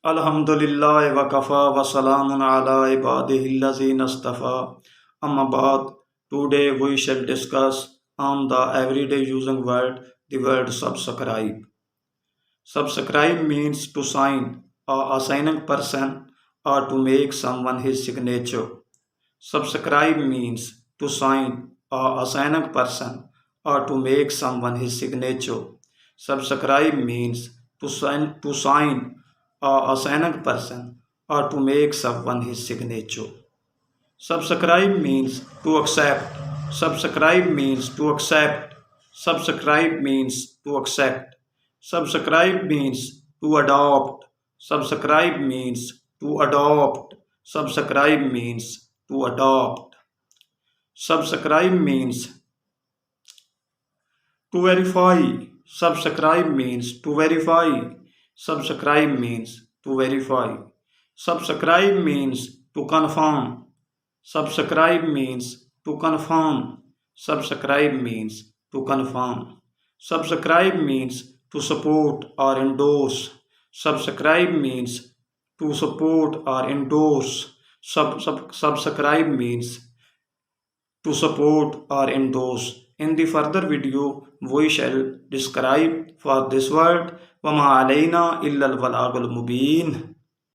Alhamdulillah wa kafa wa salamun ala ibadihillazina istafa. Amma ba'd. Today we shall discuss on the everyday using word, the word subscribe. Subscribe means to sign or assigning person or to make someone his signature. Subscribe means to sign or assigning person or to make someone his signature. Subscribe means to sign or assigning person or to make someone his signature. Subscribe means to accept. Subscribe means to accept. Subscribe means to accept. Subscribe means to adopt. Subscribe means to adopt. Subscribe means to adopt. Subscribe means to verify. Subscribe means to verify. Subscribe means to verify. Subscribe means to confirm. Subscribe means to confirm. Subscribe means to confirm. Subscribe means to support or endorse. Subscribe means to support or endorse. Subscribe means to support or endorse. In the further video, we shall describe for this word. وَمَا عَلَيْنَا إِلَّا الْبَلَاغُ الْمُبِينُ.